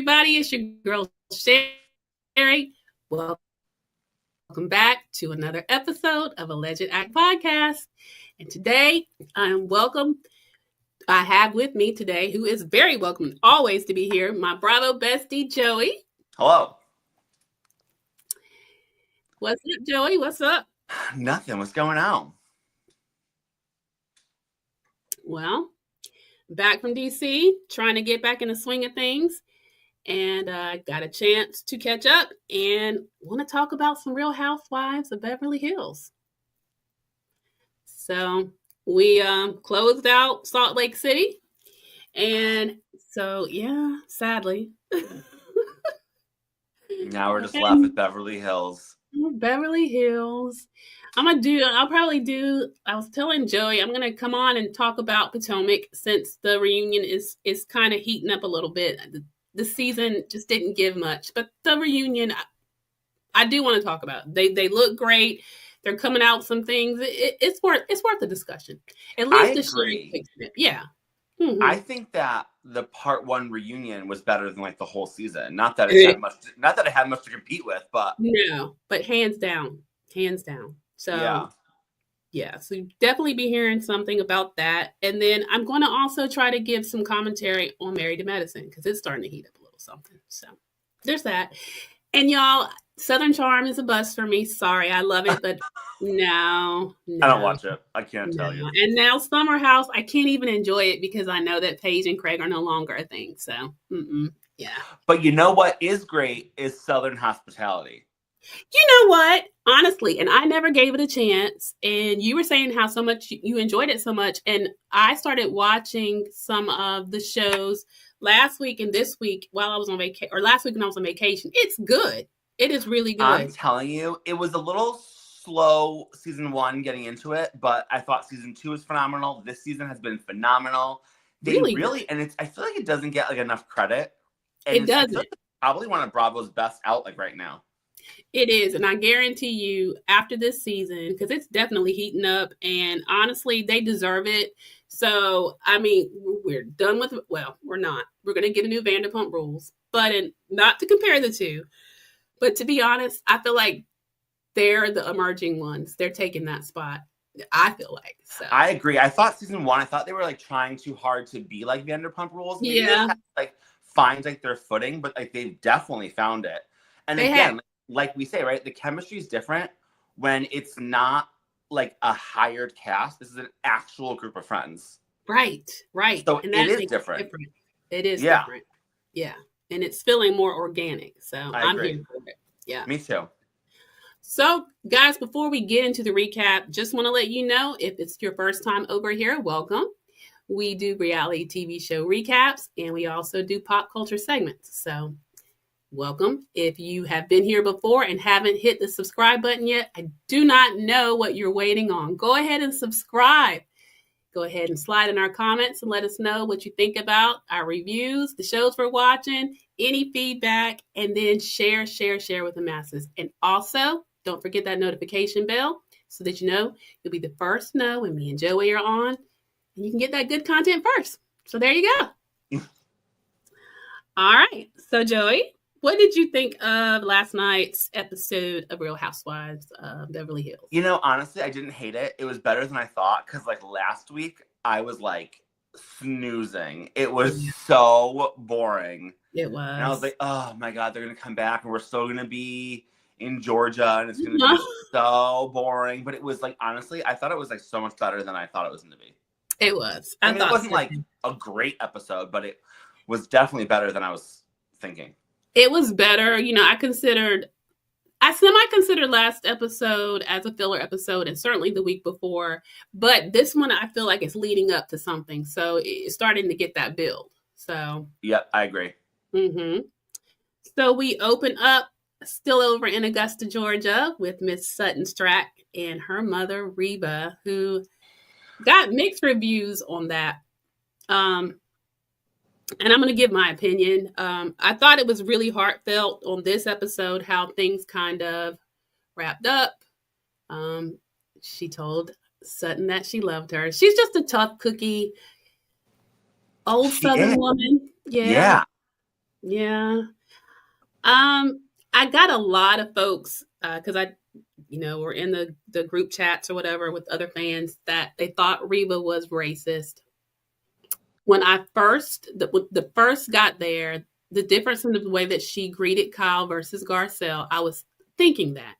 everybody. It's your girl, Sherry. Welcome back to another episode of Alleged Act Podcast. And today, I have with me today, who is very welcome always to be here, my Bravo Bestie, Joey. Hello. What's up, Joey? What's up? Nothing. What's going on? Well, back from DC, trying to get back in the swing of things. And I got a chance to catch up and want to talk about some Real Housewives of Beverly Hills. So we closed out Salt Lake City. And so, yeah, sadly. Now we're just left with Beverly Hills. Beverly Hills. I was telling Joey, I'm going to come on and talk about Potomac since the reunion is kind of heating up a little bit. The season just didn't give much, but the reunion, I do want to talk about. They look great. They're coming out with some things. It's worth the discussion. At least I agree. Yeah. Mm-hmm. I think that the part 1 reunion was better than like the whole season. Not that it had much to compete with, but no, but hands down. So yeah, so you definitely be hearing something about that. And then I'm going to also try to give some commentary on Married to Medicine because it's starting to heat up a little something. So there's that. And y'all, Southern Charm is a bust for me. Sorry, I love it, but no. I don't watch it. I can't tell you. And now Summer House, I can't even enjoy it because I know that Paige and Craig are no longer a thing. So, yeah. But you know what is great is Southern Hospitality. You know what? Honestly, and I never gave it a chance. And you were saying how so much you enjoyed it so much. And I started watching some of the shows last week and this week while I was on vacation, or last week when I was on vacation. It's good. It is really good. I'm telling you, it was a little slow season 1 getting into it, but I thought season 2 was phenomenal. This season has been phenomenal. They really and I feel like it doesn't get like enough credit. And it doesn't. It's probably one of Bravo's best out like right now. It is, and I guarantee you, after this season, because it's definitely heating up, and honestly, they deserve it. So, I mean, we're done with. Well, we're not. We're going to get a new Vanderpump Rules, but not to compare the two, but to be honest, I feel like they're the emerging ones. They're taking that spot. I feel like. So. I agree. I thought season 1, I thought they were like trying too hard to be like Vanderpump Rules. Maybe they had to, like find like their footing, but like they've definitely found it. And again, like we say, right, the chemistry is different when it's not like a hired cast. This is an actual group of friends. Right. So it is different. It is different. Yeah. And it's feeling more organic. So I'm here for it. Yeah. Me too. So, guys, before we get into the recap, just want to let you know, if it's your first time over here, welcome. We do reality TV show recaps, and we also do pop culture segments. So, welcome. If you have been here before and haven't hit the subscribe button yet, I do not know what you're waiting on. Go ahead and subscribe. Go ahead and slide in our comments and let us know what you think about our reviews, the shows we're watching, any feedback, and then share with the masses. And also, don't forget that notification bell so that you know you'll be the first to know when me and Joey are on, and you can get that good content first. So there you go. All right. So, Joey, what did you think of last night's episode of Real Housewives of Beverly Hills? You know, honestly, I didn't hate it. It was better than I thought because, like, last week I was like snoozing. It was so boring. It was. And I was like, oh my God, they're going to come back and we're still going to be in Georgia and it's going to be so boring. But it was like, honestly, I thought it was like so much better than I thought it was going to be. It was. I mean, it wasn't like a great episode, but it was definitely better than I was thinking. It was better. You know, I semi-considered last episode as a filler episode, and certainly the week before. But this one, I feel like it's leading up to something. So it's starting to get that build. So. Yeah, I agree. Mm-hmm. So we open up still over in Augusta, Georgia, with Miss Sutton Strack and her mother, Reba, who got mixed reviews on that. And I'm going to give my opinion. I thought it was really heartfelt on this episode, how things kind of wrapped up. She told Sutton that she loved her. She's just a tough cookie, old Southern woman. Yeah. Yeah. I got a lot of folks because we're in the group chats or whatever with other fans that they thought Reba was racist. When I the first got there, the difference in the way that she greeted Kyle versus Garcelle, I was thinking that.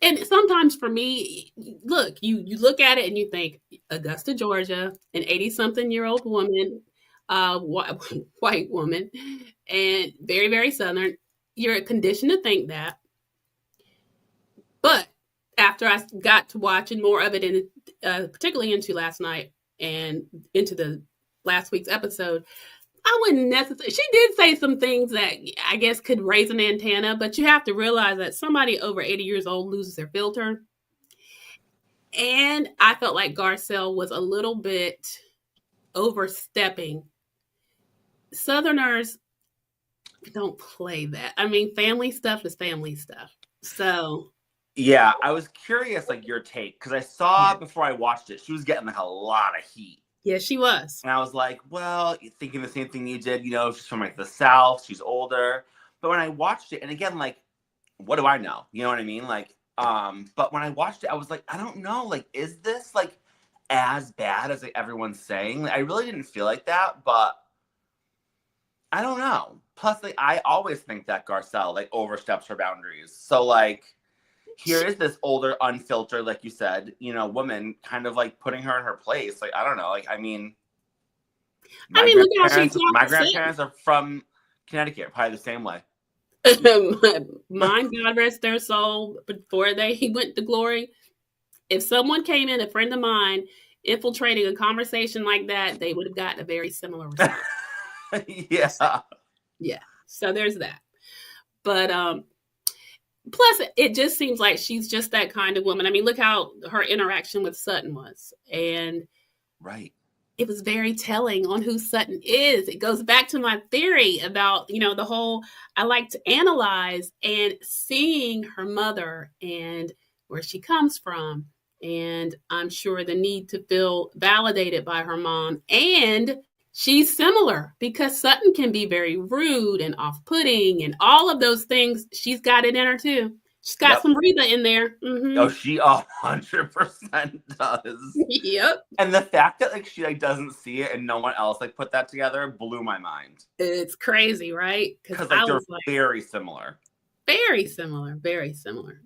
And sometimes for me, look, you look at it and you think Augusta, Georgia, an 80-something-year-old woman, white woman, and very, very Southern, you're conditioned to think that. But after I got to watching more of it, particularly into last night and into the last week's episode, I wouldn't necessarily. She did say some things that I guess could raise an antenna, but you have to realize that somebody over 80 years old loses their filter. And I felt like Garcelle was a little bit overstepping. Southerners don't play that. I mean, family stuff is family stuff. So. Yeah, I was curious, like, your take, because I saw before I watched it, she was getting like a lot of heat. Yeah, she was. And I was like, well, thinking the same thing you did, she's from like the South, she's older. But when I watched it, and again, like, what do I know? You know what I mean? Like, but when I watched it, I was like, I don't know, like, is this like as bad as like everyone's saying? Like, I really didn't feel like that, but I don't know. Plus, like, I always think that Garcelle like oversteps her boundaries. So like, here is this older, unfiltered, like you said, woman kind of like putting her in her place. Like, I don't know. Like, look how she talks. My grandparents are from Connecticut, probably the same way. Mine, God rest their soul, before he went to glory. If someone came in, a friend of mine, infiltrating a conversation like that, they would have gotten a very similar response. Yeah. Yeah. So there's that. But plus, it just seems like she's just that kind of woman. I mean, look how her interaction with Sutton was. And right. It was very telling on who Sutton is. It goes back to my theory about, the whole, I like to analyze and seeing her mother and where she comes from. And I'm sure the need to feel validated by her mom. And she's similar because Sutton can be very rude and off-putting and all of those things. She's got it in her too. She's got some Reba in there. Mm-hmm. Oh, she 100% does. Yep. And the fact that like she like doesn't see it and no one else like put that together blew my mind. It's crazy, right? Because like they're very similar. Very similar. Very similar.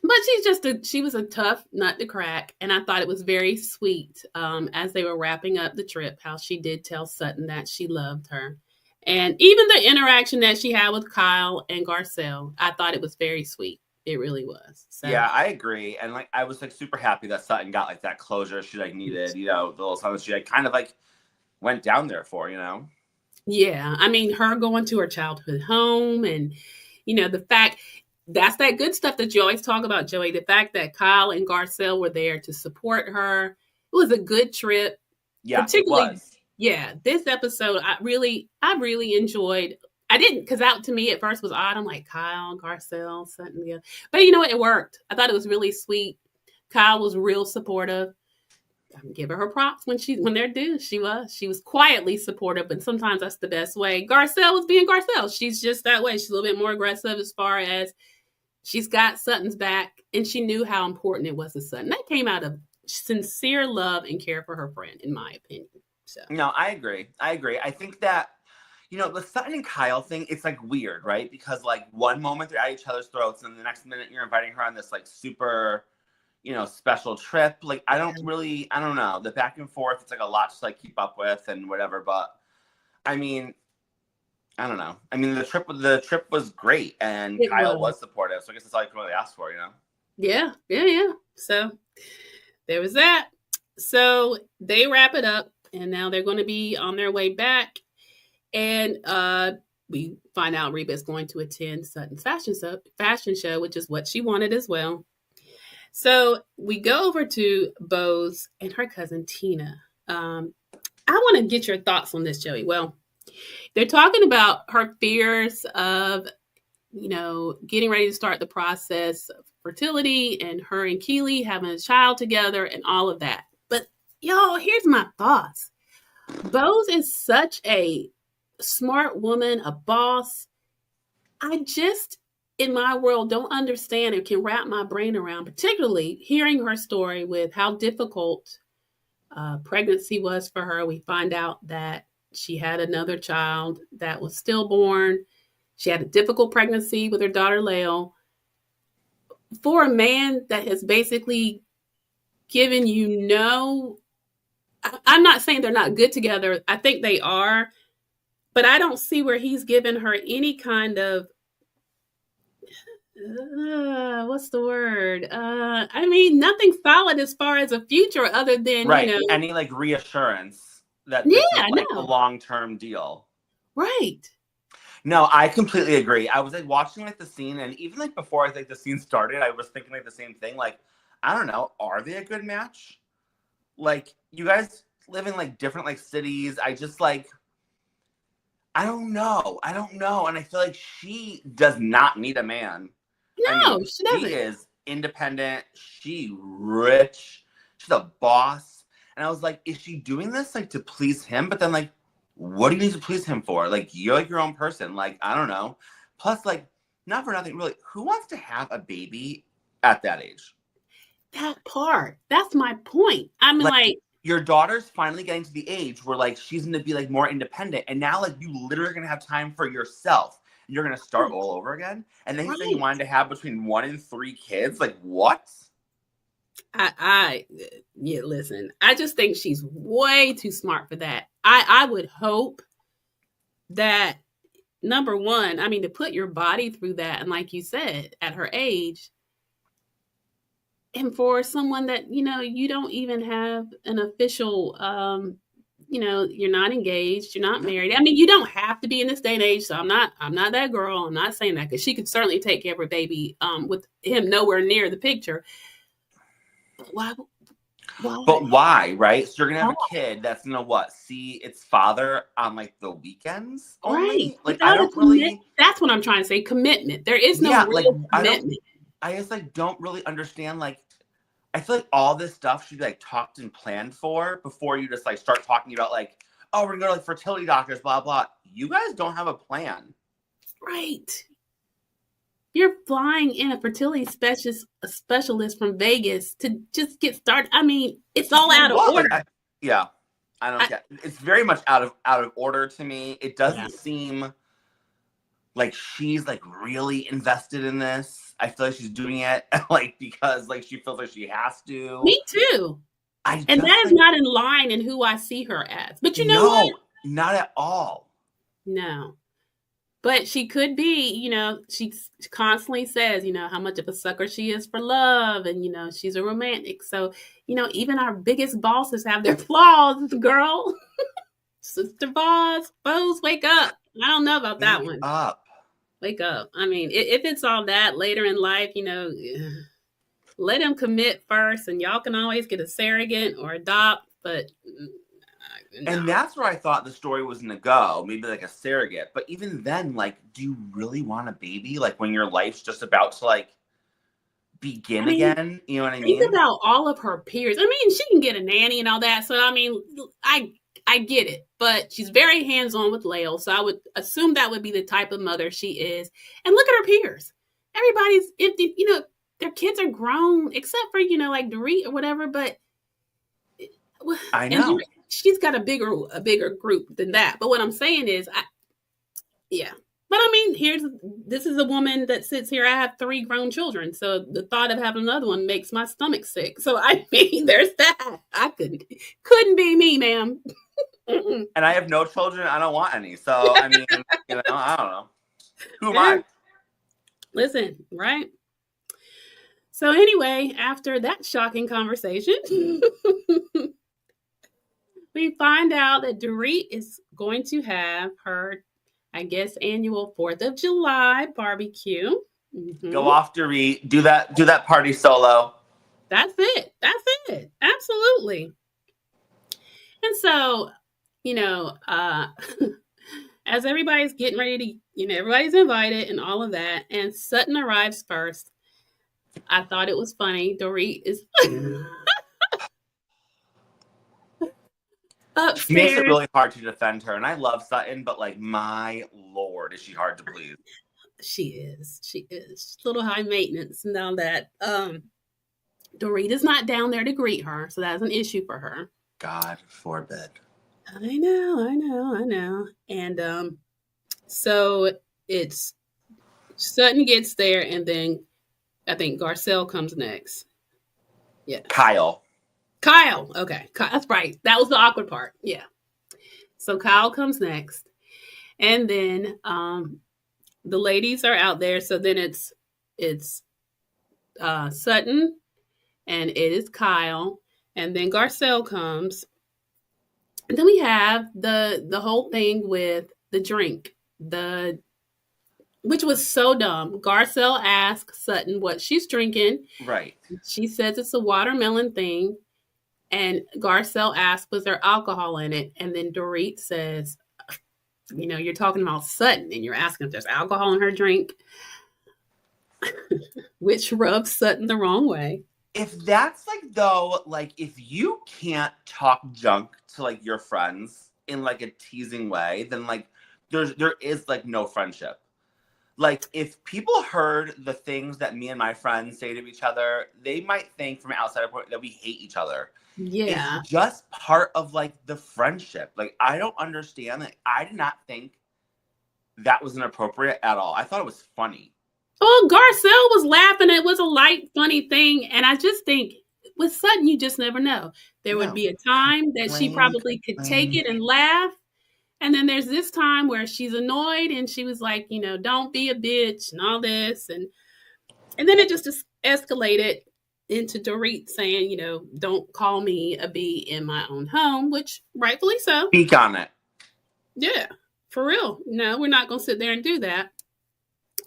But she was a tough nut to crack, and I thought it was very sweet as they were wrapping up the trip, how she did tell Sutton that she loved her. And even the interaction that she had with Kyle and Garcelle, I thought it was very sweet. It really was. So. Yeah, I agree. And like I was like super happy that Sutton got like that closure she like needed, the little something she like kind of like went down there for, Yeah. I mean, her going to her childhood home and, the fact that's that good stuff that you always talk about, Joey. The fact that Kyle and Garcelle were there to support her. It was a good trip. Yeah, particularly, it was. Yeah, this episode, I really enjoyed. I didn't, because out to me at first was odd. I'm like, Kyle, Garcelle, Sutton, yeah. But you know what? It worked. I thought it was really sweet. Kyle was real supportive. I'm giving her props when they're due. She was quietly supportive, and sometimes that's the best way. Garcelle was being Garcelle. She's just that way. She's a little bit more aggressive as far as she's got Sutton's back, and she knew how important it was to Sutton. That came out of sincere love and care for her friend, in my opinion. So. No, I agree. I think that, the Sutton and Kyle thing, it's like weird, right? Because like one moment they're at each other's throats, and the next minute you're inviting her on this like super, special trip. Like I don't know. The back and forth, it's like a lot to like keep up with and whatever. But I mean, I don't know. I mean, the trip was great, and Kyle was supportive. So I guess that's all you can really ask for, Yeah. So there was that. So they wrap it up, and now they're going to be on their way back. And we find out Reba is going to attend Sutton's fashion show, which is what she wanted as well. So we go over to Bose and her cousin Tina. I want to get your thoughts on this, Joey. Well, they're talking about her fears of, getting ready to start the process of fertility and her and Keely having a child together and all of that. But, here's my thoughts. Bose is such a smart woman, a boss. I just, in my world, don't understand and can wrap my brain around, particularly hearing her story with how difficult pregnancy was for her. We find out that she had another child that was stillborn. She had a difficult pregnancy with her daughter, Lael. For a man that has basically given you I'm not saying they're not good together. I think they are, but I don't see where he's given her any kind of what's the word? I mean, nothing solid as far as a future other than, right. Any like reassurance that this is like a long-term deal. Right. No, I completely agree. I was like watching like the scene, and even like before I think the scene started, I was thinking like the same thing. Like, I don't know, are they a good match? Like, you guys live in like different like cities. I just like, I don't know. And I feel like she does not need a man. No, I mean, she doesn't. She is independent. She rich. She's a boss. And I was like, is she doing this like to please him? But then like, what do you need to please him for? Like, you're like your own person. Like, I don't know. Plus, like, not for nothing, really, who wants to have a baby at that age? That part. That's my point. I mean, like your daughter's finally getting to the age where like she's gonna be like more independent, and now like you literally are gonna have time for yourself. You're gonna start all over again, and then you say you wanted to have between 1 and 3 kids. Like, what? Yeah, listen, I just think she's way too smart for that. I would hope that, number one, I mean, to put your body through that, and like you said, at her age, and for someone that, you don't even have an official, you're not engaged, you're not married. I mean, you don't have to be in this day and age. So I'm not that girl. I'm not saying that, because she could certainly take care of her baby with him nowhere near the picture. But why? But why, right? So you're gonna have a kid that's gonna see its father on like the weekends only? Right. Like, I don't really. That's what I'm trying to say. Commitment. There is no real commitment. I just like don't really understand. Like, I feel like all this stuff should be like talked and planned for before you just like start talking about like, oh, we're gonna go to like fertility doctors, blah blah. You guys don't have a plan, right? You're flying in a fertility specialist from Vegas to just get started. I mean, it's all out of order. I don't get. It's very much out of order to me. It doesn't seem like she's like really invested in this. I feel like she's doing it like because like she feels like she has to. Me too. And that is not in line in who I see her as. But you know what? Not at all. No. But she could be, she constantly says, how much of a sucker she is for love, and, she's a romantic. So, even our biggest bosses have their flaws, girl. Sister boss, wake up. I don't know about that one. Wake up. I mean, if it's all that later in life, let him commit first, and y'all can always get a surrogate or adopt, but... No. And that's where I thought the story was going to go, maybe like a surrogate. But even then, like, do you really want a baby? Like, when your life's just about to, like, begin again? You know what I mean? Think about all of her peers. I mean, she can get a nanny and all that. So, I mean, I get it. But she's very hands-on with Lael. So, I would assume that would be the type of mother she is. And look at her peers. Everybody's empty. Their kids are grown, except for, like Dorit or whatever. But I know. She's got a bigger group than that. But what I'm saying is, yeah. But I mean, this is a woman that sits here. I have 3 grown children. So the thought of having another one makes my stomach sick. So I mean, there's that. I couldn't be me, ma'am. And I have no children. I don't want any. So, I mean, I don't know. Who am I? Listen, right? So anyway, after that shocking conversation, we find out that Dorit is going to have her, I guess, annual 4th of July barbecue. Mm-hmm. Go off, Dorit. Do that party solo. That's it. Absolutely. And so, as everybody's getting ready to, everybody's invited and all of that, and Sutton arrives first. I thought it was funny. Dorit is... upstairs. She makes it really hard to defend her, and I love Sutton, but like, my Lord, is she hard to please? She is. She's a little high maintenance. Now that Dorit is not down there to greet her, so that's an issue for her. God forbid. I know. And so it's Sutton gets there, and then I think Garcelle comes next. Yeah. Kyle. Okay. That's right. That was the awkward part. Yeah. So Kyle comes next. And then the ladies are out there. So then it's Sutton and it is Kyle. And then Garcelle comes. And then we have the whole thing with the drink. Which was so dumb. Garcelle asks Sutton what she's drinking. Right. She says it's a watermelon thing. And Garcelle asks, was there alcohol in it? And then Dorit says, you're talking about Sutton and you're asking if there's alcohol in her drink, which rubs Sutton the wrong way. If that's if you can't talk junk to like your friends in like a teasing way, then like there is like no friendship. Like, if people heard the things that me and my friends say to each other, they might think from an outsider point that we hate each other. Yeah. It's just part of, like, the friendship. Like, I don't understand. Like, I did not think that was inappropriate at all. I thought it was funny. Oh, Garcelle was laughing. It was a light, funny thing. And I just think, with Sutton, you just never know. There would be a time that she probably could take it and laugh. And then there's this time where she's annoyed and she was like, don't be a bitch and all this. And then it just escalated into Dorit saying, don't call me a bee in my own home, which rightfully so. Speak on it. Yeah, for real. No, we're not going to sit there and do that.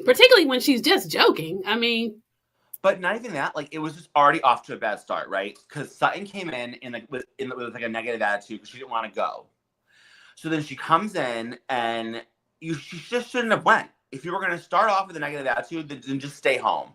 Particularly when she's just joking. I mean. But not even that. Like, it was just already off to a bad start, right? Because Sutton came in with like a negative attitude because she didn't want to go. So then she comes in, and she just shouldn't have went. If you were going to start off with a negative attitude, then just stay home.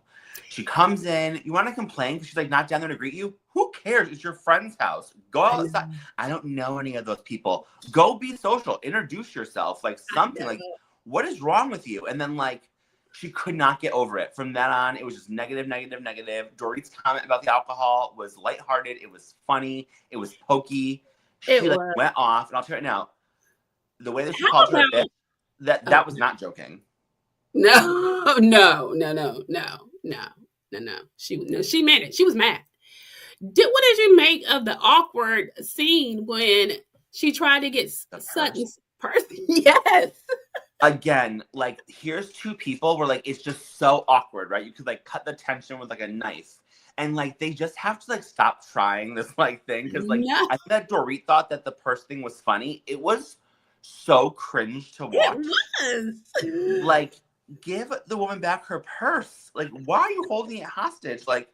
She comes in. You want to complain because she's like not down there to greet you? Who cares? It's your friend's house. Go outside. I don't know any of those people. Go be social. Introduce yourself. Like something. Like, what is wrong with you? And then like she could not get over it. From then on, it was just negative. Dorit's comment about the alcohol was lighthearted. It was funny. It was pokey. She went off. And I'll tell you now. The way that she called her a bitch, that was not joking. No. She meant it. She was mad. What did you make of the awkward scene when she tried to get Sutton's purse? Yes. Again, like, here's two people where like it's just so awkward, right? You could like cut the tension with like a knife. And like they just have to like stop trying this like thing. Because like I think that Dorit thought that the purse thing was funny. It was so cringe to watch. It was. Like, give the woman back her purse. Like, why are you holding it hostage? Like,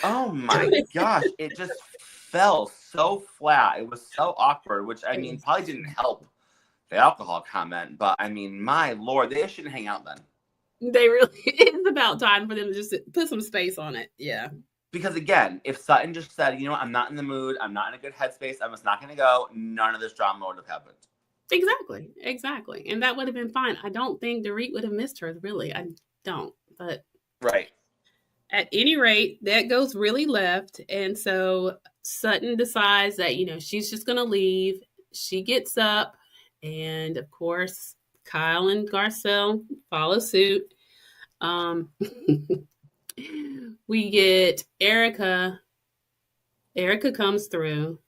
oh my gosh. It just fell so flat. It was so awkward, which I mean probably didn't help the alcohol comment. But I mean, my Lord, they shouldn't hang out then. It's about time for them to just put some space on it. Yeah. Because again, if Sutton just said, I'm not in the mood, I'm not in a good headspace, I'm just not going to go, none of this drama would have happened. Exactly. And that would have been fine. I don't think Dorit would have missed her, really. I don't. But right. At any rate, that goes really left. And so Sutton decides that, she's just going to leave. She gets up. And, of course, Kyle and Garcelle follow suit. We get Erica. Erica comes through,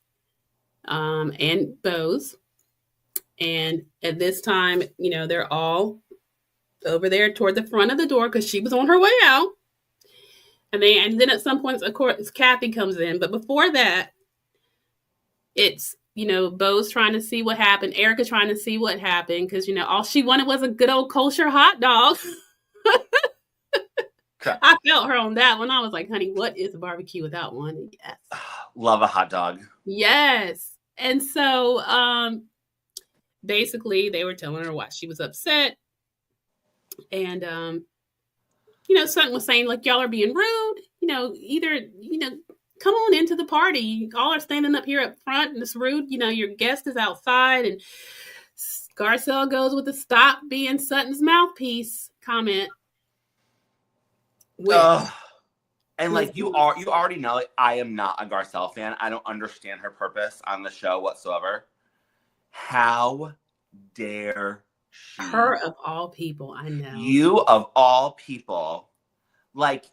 and Bose. And at this time, they're all over there toward the front of the door because she was on her way out. And then at some point, of course, Kathy comes in. But before that, it's, Bose trying to see what happened. Erica trying to see what happened because, all she wanted was a good old kosher hot dog. I felt her on that one. I was like, honey, what is a barbecue without one? Yes. Love a hot dog. Yes. And so basically they were telling her why she was upset. And, Sutton was saying, like, y'all are being rude. Either, come on into the party. You all are standing up here up front, and it's rude. Your guest is outside, and Garcelle goes with the "stop being Sutton's mouthpiece" comment. And like you already know, like, I am not a Garcelle fan. I don't understand her purpose on the show whatsoever. How dare she? Her of all people, I know. You of all people. Like,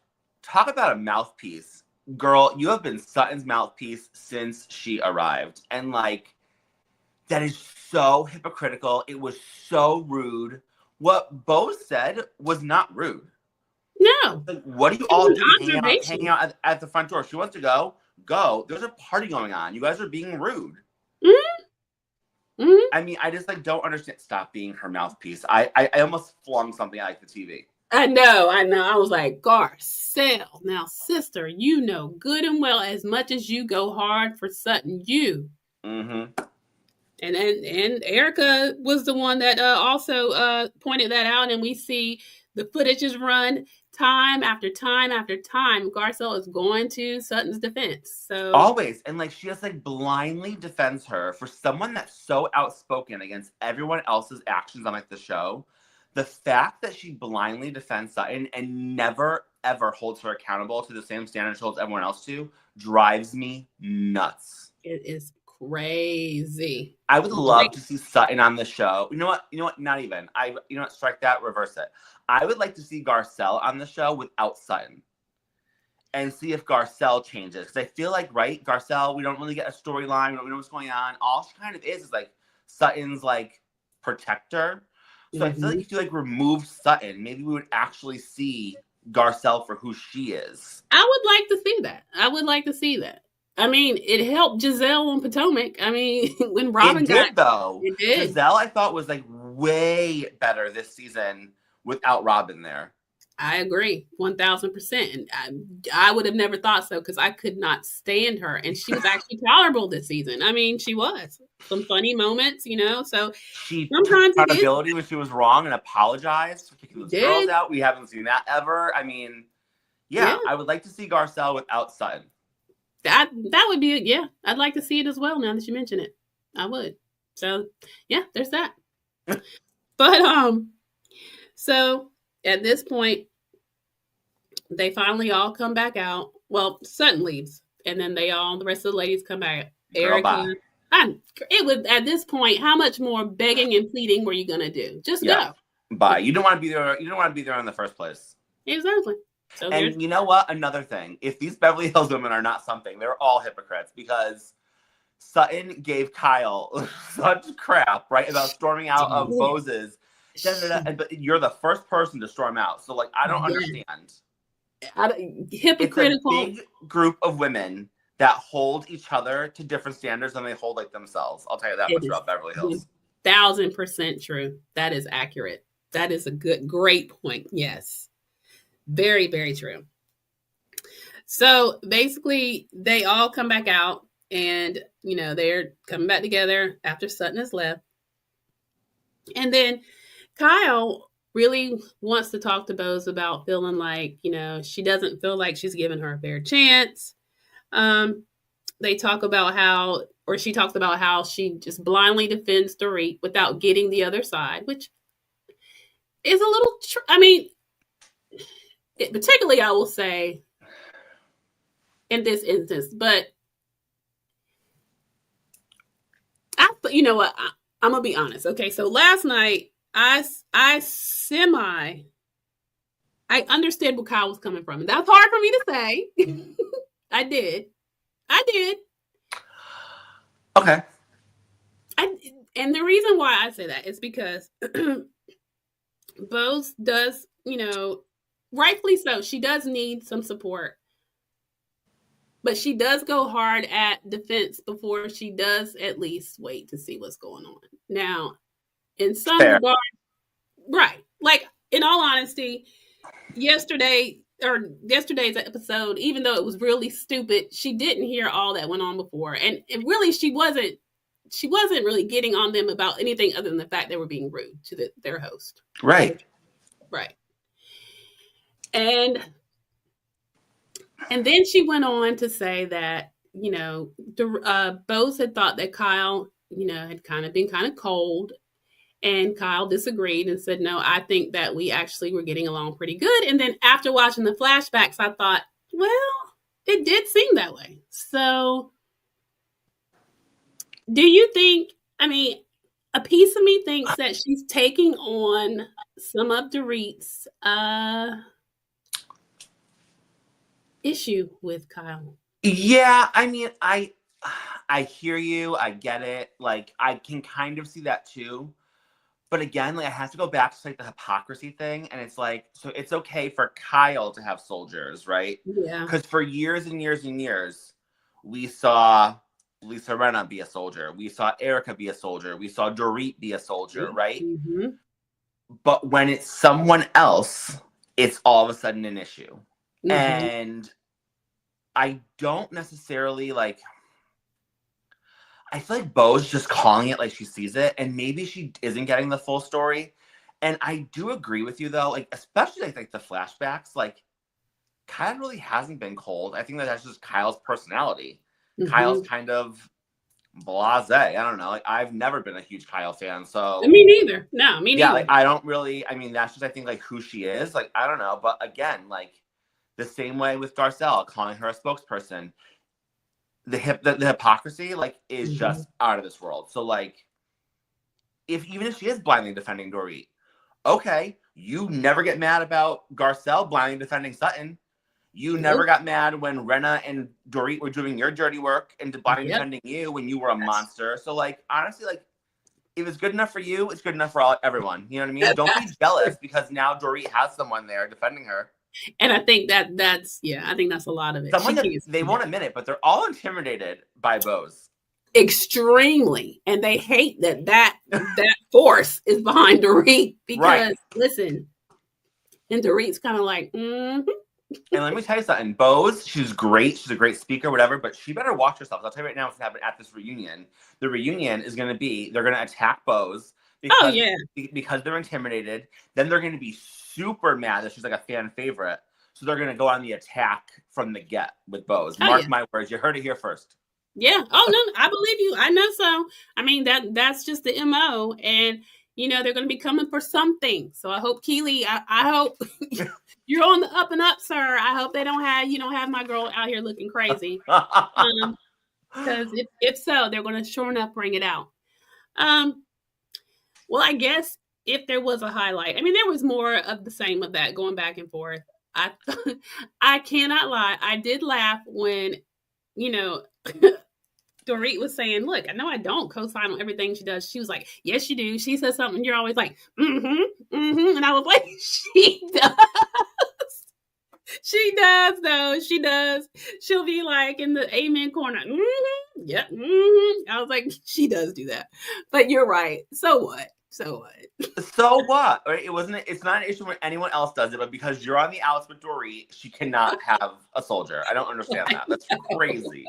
talk about a mouthpiece. Girl, you have been Sutton's mouthpiece since she arrived. And like, that is so hypocritical. It was so rude. What Bo said was not rude. No. Like, what are you all doing hanging out at the front door? She wants to go. Go. There's a party going on. You guys are being rude. Mm-hmm. Mm-hmm. I mean, I just like don't understand. Stop being her mouthpiece. I almost flung something at like the TV. I know. I was like, Garcelle. Now, sister, you know good and well, as much as you go hard for Sutton, you. Mm-hmm. And Erica was the one that also pointed that out, and we see the footage is run time after time after time. Garcelle is going to Sutton's defense. So always, and like she just like blindly defends her for someone that's so outspoken against everyone else's actions on like the show. The fact that she blindly defends Sutton and never ever holds her accountable to the same standards she holds everyone else to drives me nuts. It is crazy. I would love to see Sutton on the show. You know what? Not even. Strike that, reverse it. I would like to see Garcelle on the show without Sutton. And see if Garcelle changes. Because I feel like, right, Garcelle, we don't really get a storyline. We don't know what's going on. All she kind of is like Sutton's like protector. So I feel like if you like remove Sutton, maybe we would actually see Garcelle for who she is. I would like to see that. I mean, it helped Giselle on Potomac. I mean, when Robin it did. Giselle, I thought, was like way better this season without Robin there. I agree, 1,000%. And I would have never thought so because I could not stand her, and she was actually tolerable this season. I mean, she was some funny moments, So she sometimes took accountability when she was wrong and apologized for kicking those girls out. We haven't seen that ever. I mean, yeah, I would like to see Garcelle without Sutton. That would be it. Yeah, I'd like to see it as well. Now that you mention it, I would. So yeah, there's that. But so at this point, they finally all come back out. Well, Sutton leaves, and then the rest of the ladies come back. Erica, it was at this point. How much more begging and pleading were you gonna do? Just go. Bye. You don't want to be there. You don't want to be there in the first place. Exactly. So and you know what? Another thing, if these Beverly Hills women are not something, they're all hypocrites because Sutton gave Kyle such crap, right, about storming out of Bose's. But you're the first person to storm out. So, like, I don't understand. Hypocritical. It's a big group of women that hold each other to different standards than they hold, like, themselves. I'll tell you that much about Beverly Hills. 1,000% true. That is accurate. That is a great point. Yes. Very, very true. So basically, they all come back out and, they're coming back together after Sutton has left. And then Kyle really wants to talk to Bose about feeling like, she doesn't feel like she's given her a fair chance. She talks about how she just blindly defends Dorit without getting the other side, which is a little, particularly, I will say, in this instance, but you know what? I'm gonna be honest. Okay, so last night, I understood where Kyle was coming from, and that's hard for me to say. I did. Okay. And the reason why I say that is because Bose does, rightfully so, she does need some support. But she does go hard at defense before she does at least wait to see what's going on. Now, in some regard, right. Like, in all honesty, yesterday's episode, even though it was really stupid, she didn't hear all that went on before. And really, she wasn't really getting on them about anything other than the fact they were being rude to their host. Right. Right. And And then she went on to say that, Bose had thought that Kyle, had kind of been kind of cold. And Kyle disagreed and said, no, I think that we actually were getting along pretty good. And then after watching the flashbacks, I thought, well, it did seem that way. So do you think, a piece of me thinks that she's taking on some of Dorit's issue with Kyle. Yeah, I hear you. I get it. Like, I can kind of see that too. But again, like, I have to go back to like the hypocrisy thing. And it's like, so it's okay for Kyle to have soldiers, right? Yeah. Because for years and years and years, we saw Lisa Rinna be a soldier. We saw Erica be a soldier. We saw Dorit be a soldier, right? Mm-hmm. But when it's someone else, it's all of a sudden an issue. Mm-hmm. And I don't necessarily like... I feel like Bo's just calling it like she sees it, and maybe she isn't getting the full story. And I do agree with you, though, like, especially like the flashbacks, like, Kyle really hasn't been cold. I think that's just Kyle's personality. Mm-hmm. Kyle's kind of blasé. I don't know. Like, I've never been a huge Kyle fan, so... Me neither. No, me neither. Yeah, like, I don't really... that's just, I think, like, who she is. Like, I don't know. But again, like, the same way with Garcelle, calling her a spokesperson. The hypocrisy, like, is mm-hmm. just out of this world. So, like, even if she is blindly defending Dorit, okay, you never get mad about Garcelle blindly defending Sutton. You never got mad when Rinna and Dorit were doing your dirty work and blindly defending you when you were a monster. So, like, honestly, like, if it's good enough for you, it's good enough for everyone. You know what I mean? Don't be jealous because now Dorit has someone there defending her. And I think that's a lot of it. Someone that they won't admit it, but they're all intimidated by Bose. Extremely. And they hate that force is behind Dorit because, listen, and Dorit's kind of like, mm-hmm. And let me tell you something. Bose, she's great. She's a great speaker, whatever, but she better watch herself. I'll tell you right now what's happening at this reunion. The reunion is going to be, they're going to attack Bose. Because they're intimidated. Then they're going to be super mad that she's like a fan favorite. So they're going to go on the attack from the get with Bose. Mark my words. You heard it here first. Yeah. Oh, no, I believe you. I know so. That's just the MO. And, they're going to be coming for something. So I hope Keely, I hope you're on the up and up, sir. I hope you don't have my girl out here looking crazy. Because if so, they're going to sure enough bring it out. Well, I guess if there was a highlight, there was more of the same of that going back and forth. I cannot lie. I did laugh when, Dorit was saying, look, I know I don't co-sign on everything she does. She was like, yes, you do. She says something. You're always like, mm-hmm, mm-hmm. And I was like, she does. She does, though. She does. She'll be like in the amen corner. Mm-hmm. Yeah. Mm-hmm. I was like, she does do that. But you're right. So what? So what? Right? It's not an issue when anyone else does it, but because you're on the outs with Dorit, she cannot have a soldier. I don't understand that. That's crazy.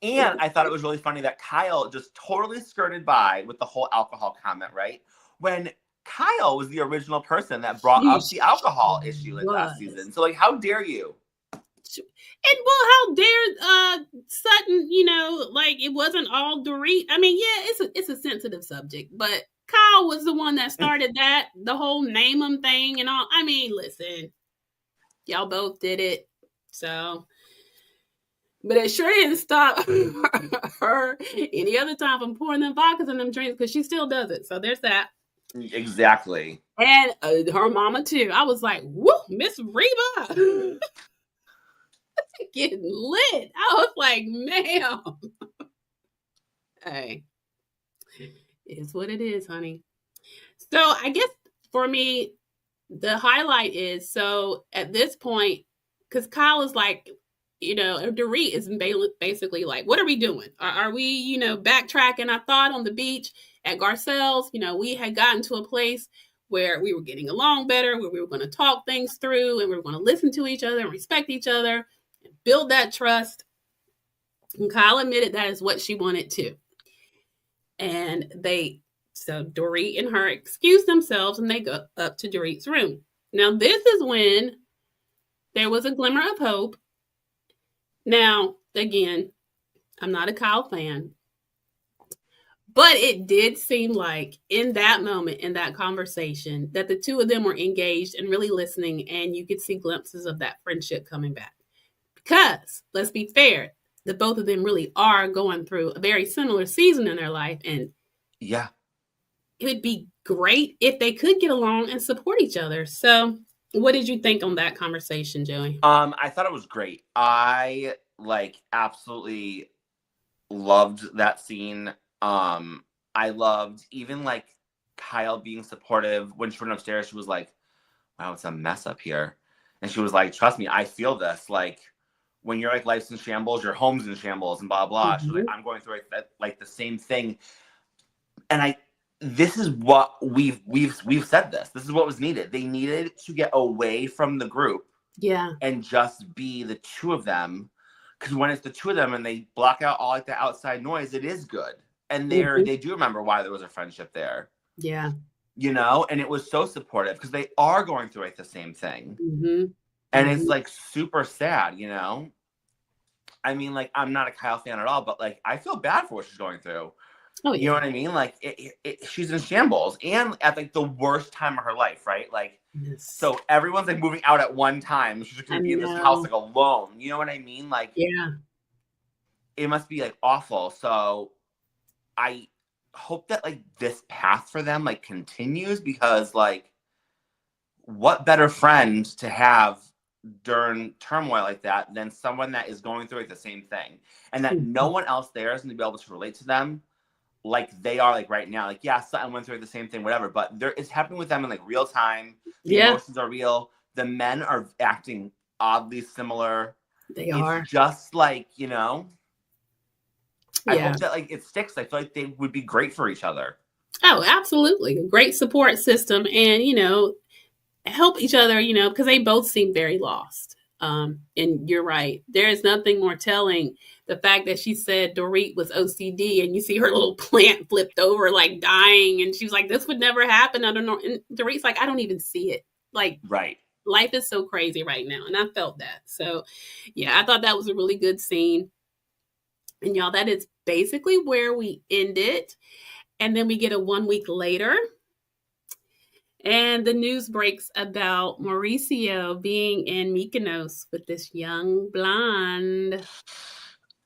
And I thought it was really funny that Kyle just totally skirted by with the whole alcohol comment, right? When Kyle was the original person that brought up the alcohol issue last season. So, like, how dare you? And how dare Sutton, like, it wasn't all Dorit. It's a sensitive subject, but Kyle was the one that started that, the whole name 'em thing and all. Listen, y'all both did it. So, but it sure didn't stop her any other time from pouring them vodkas in them drinks because she still does it. So there's that. Exactly. And her mama too. I was like, woo, Miss Reba. Getting lit. I was like, ma'am. Hey. It's what it is, honey. So I guess for me, the highlight is, so at this point, because Kyle is like, Dorit is basically like, what are we doing? Are we, backtracking? I thought on the beach at Garcelle's, we had gotten to a place where we were getting along better, where we were going to talk things through and we were going to listen to each other and respect each other and build that trust. And Kyle admitted that is what she wanted too. And so Dorit and her excuse themselves and they go up to Dorit's room. Now, this is when there was a glimmer of hope Now, again, I'm not a Kyle fan, but it did seem like in that moment, in that conversation, that the two of them were engaged and really listening, and you could see glimpses of that friendship coming back. Because, let's be fair, the both of them really are going through a very similar season in their life, and yeah, it would be great if they could get along and support each other. So, what did you think on that conversation, Joey? I thought it was great. I absolutely loved that scene. I loved even Kyle being supportive when she went upstairs. She was like, "Wow, it's a mess up here," and she was like, "Trust me, I feel this. Like when your life's in shambles, your home's in shambles, and blah blah." Mm-hmm. She was like, "I'm going through the same thing," and this is what we've said this. This is what was needed. They needed to get away from the group, yeah, and just be the two of them. Because when it's the two of them and they block out all the outside noise, it is good. And they do remember why there was a friendship there. Yeah. And it was so supportive because they are going through the same thing. Mm-hmm. And it's super sad, I mean, I'm not a Kyle fan at all, but I feel bad for what she's going through. Oh, yeah. You know what I mean? She's in shambles and at the worst time of her life, right? Yes. So everyone's moving out at one time. She's just gonna be in this house alone. You know what I mean? Yeah. It must be awful. So I hope that this path for them continues because what better friend to have during turmoil like that than someone that is going through the same thing and that no one else there is going to be able to relate to them they are right now. Yeah, Sutton went through the same thing, whatever, but it's happening with them in real time. The emotions are real. The men are acting oddly similar. They are. It's just I hope that it sticks. I feel like they would be great for each other. Oh, absolutely. A great support system and, help each other, because they both seem very lost. And you're right. There is nothing more telling the fact that she said Dorit was OCD and you see her little plant flipped over, dying. And she was like, this would never happen. I don't know. And Dorit's like, I don't even see it. Right. Life is so crazy right now. And I felt that. So yeah, I thought that was a really good scene. And y'all, that is basically where we ended. And then we get a 1 week later. And the news breaks about Mauricio being in Mykonos with this young blonde.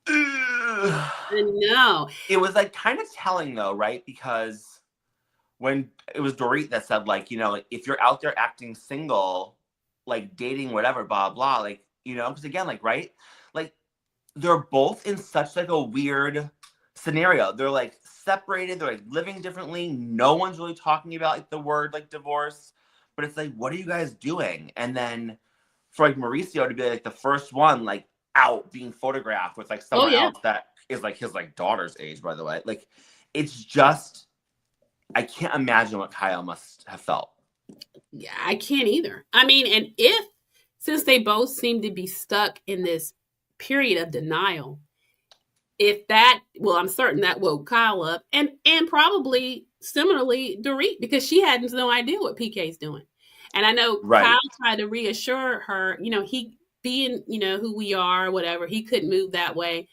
I know. It was kind of telling though, right? Because when it was Dorit that said if you're out there acting single, dating, whatever, blah, blah, because again, right? They're both in such a weird scenario. They're separated. They're living differently. No one's really talking about the word divorce, but it's what are you guys doing? And then for Mauricio to be the first one out being photographed with someone else that is his daughter's age, by the way. It's just, I can't imagine what Kyle must have felt. Yeah, I can't either. I mean, and since they both seem to be stuck in this period of denial, I'm certain that woke Kyle up and probably similarly Dorit, because she had no idea what PK's doing. And I know Kyle tried to reassure her, he being, who we are, whatever, he couldn't move that way.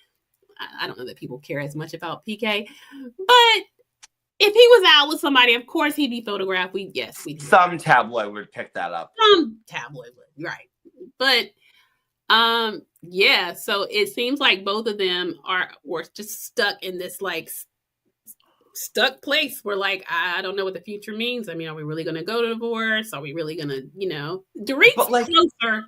I don't know that people care as much about PK, but if he was out with somebody, of course he'd be photographed. Some tabloid would pick that up. Some tabloid would, right. But yeah, so it seems like both of them were just stuck in this stuck place where I don't know what the future means. I mean, are we really going to go to divorce? Are we really going to, Dorit's closer.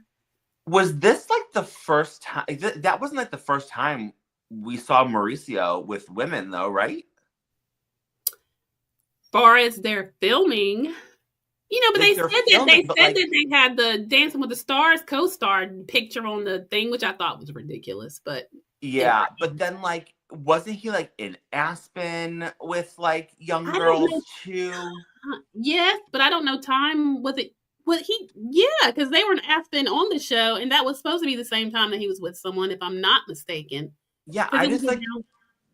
Was this the first time? That wasn't the first time we saw Mauricio with women though, right? Far as they're filming. But they said that they had the Dancing with the Stars co-star picture on the thing, which I thought was ridiculous. But yeah, but then wasn't he in Aspen with young girls too? Yes, but I don't know time. Was it? Well, because they were in Aspen on the show, and that was supposed to be the same time that he was with someone, if I'm not mistaken. Yeah, I just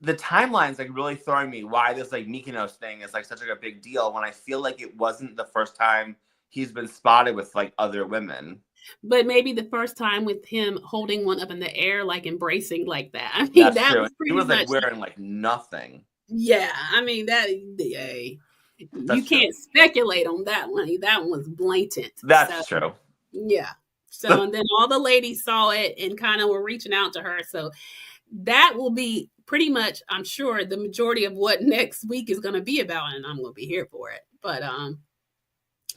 the timeline's really throwing me why this Mykonos thing is such a big deal when I feel it wasn't the first time he's been spotted with other women. But maybe the first time with him holding one up in the air, like embracing like that. I mean, That's that true. was pretty He was like much wearing like nothing. Yeah, I mean you can't speculate on that one. That one was blatant. That's true. Yeah. So and then all the ladies saw it and kind of were reaching out to her. So that will be pretty much, I'm sure, the majority of what next week is going to be about, and I'm going to be here for it. But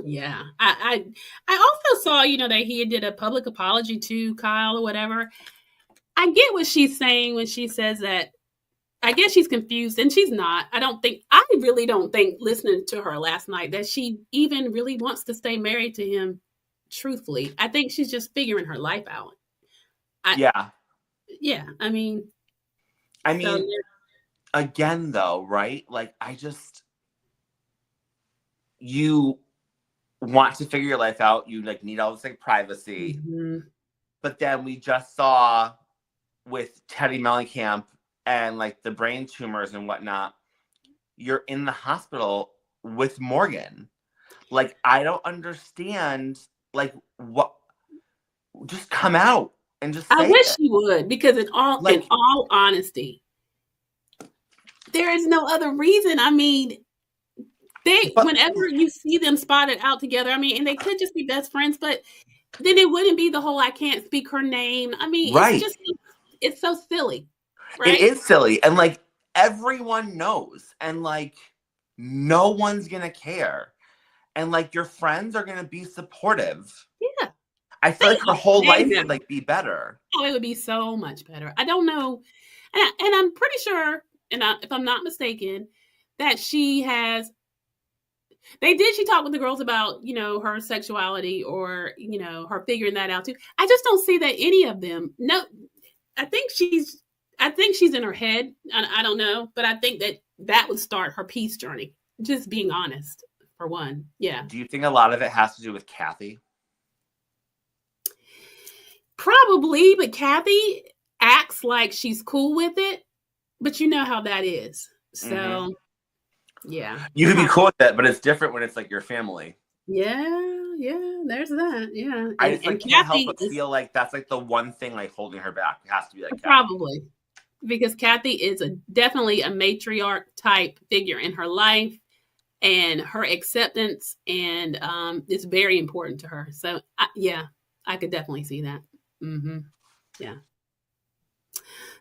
yeah, I also saw, that he did a public apology to Kyle or whatever. I get what she's saying when she says that. I guess she's confused, and she's not. I really don't think, listening to her last night, that she even really wants to stay married to him, truthfully. I think she's just figuring her life out. Yeah. Yeah, I mean, again, though, right? Like, you want to figure your life out. You, like, need all this, like, privacy. Mm-hmm. But then we just saw with Teddy Mellencamp and, like, the brain tumors and whatnot, you're in the hospital with Morgan. Like, I don't understand, like, what... Just come out and just say I wish you would, because in all honesty, there is no other reason. I mean, whenever you see them spotted out together, I mean, and they could just be best friends, but then it wouldn't be the whole I can't speak her name. I mean, it's so silly. Right? It is silly. And like everyone knows, and like no one's gonna care. And like your friends are gonna be supportive. Yeah. I feel like her whole life would like be better. Oh, it would be so much better. I don't know. And I'm pretty sure, if I'm not mistaken, that she talk with the girls about, her sexuality or, her figuring that out too. I just don't see that any of them. No, I think she's in her head. I don't know, but I think that would start her peace journey. Just being honest, for one. Yeah. Do you think a lot of it has to do with Kathy? Probably, but Kathy acts like she's cool with it, but you know how that is. So, yeah. You can be cool with it, but it's different when it's like your family. Yeah, there's that. Yeah. I just like can't help but feel like that's like the one thing like holding her back. It has to be like probably. Kathy. Because Kathy is definitely a matriarch type figure in her life, and her acceptance and is very important to her. So, I could definitely see that. Mm-hmm. Yeah.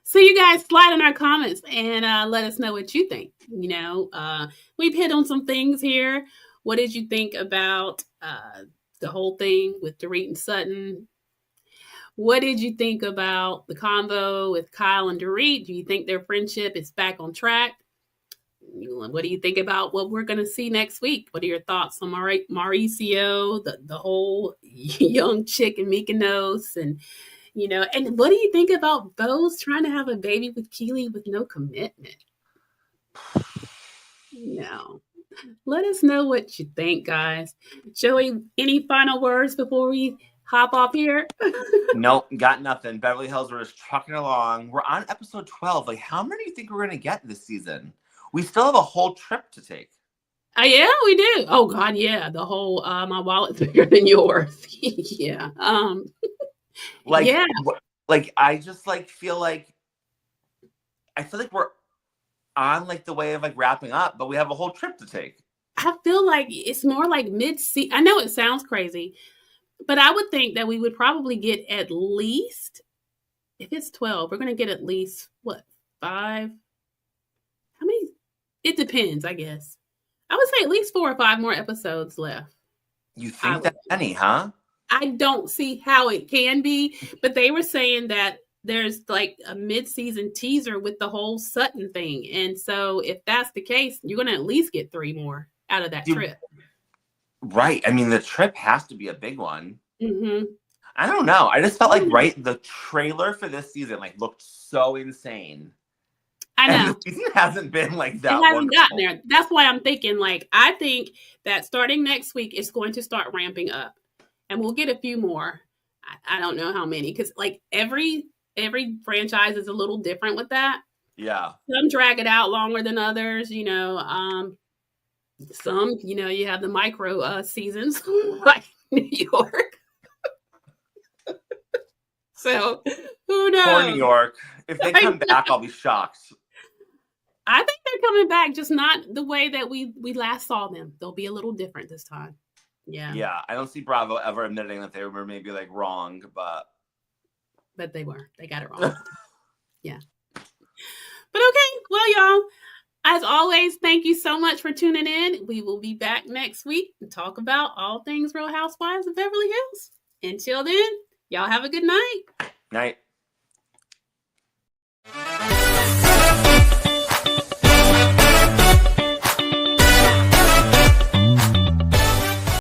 So you guys slide in our comments and let us know what you think. We've hit on some things here. What did you think about the whole thing with Dorit and Sutton? What did you think about the combo with Kyle and Dorit? Do you think their friendship is back on track? What do you think about what we're going to see next week? What are your thoughts on Mauricio, the whole young chick in Mykonos, and what do you think about Bose trying to have a baby with Keely with no commitment? Let us know what you think, guys. Joey, any final words before we hop off here? Nope, got nothing. Beverly Hills, we're just trucking along. We're on episode 12. Like, how many do you think we're going to get this season? We still have a whole trip to take. Yeah, we do. Oh, God, yeah. The whole, my wallet's bigger than yours. Yeah. I just feel like we're on like the way of like wrapping up, but we have a whole trip to take. I feel like it's more like mid-season. I know it sounds crazy, but I would think that we would probably get at least, if it's 12, we're going to get at least, 5? How many? It depends, I guess. I would say at least 4 or 5 more episodes left. You think that many, huh? I don't see how it can be, but they were saying that there's like a mid-season teaser with the whole Sutton thing. And so if that's the case, you're going to at least get 3 more out of that trip. Right. I mean, the trip has to be a big one. Mm-hmm. I don't know. I just felt like, the trailer for this season looked so insane. I know. And the season hasn't been like that. It hasn't gotten there. That's why I'm thinking I think that starting next week it's going to start ramping up. And we'll get a few more. I don't know how many, because every franchise is a little different with that. Yeah. Some drag it out longer than others, some, you have the micro seasons like New York. So who knows? Poor New York. If they come back, I'll be shocked. I think they're coming back, just not the way that we last saw them. They'll be a little different this time. Yeah. Yeah, I don't see Bravo ever admitting that they were maybe like wrong, but they were. They got it wrong. Yeah. But okay, well, y'all, as always, thank you so much for tuning in. We will be back next week to talk about all things Real Housewives of Beverly Hills. Until then, y'all have a good night. Night.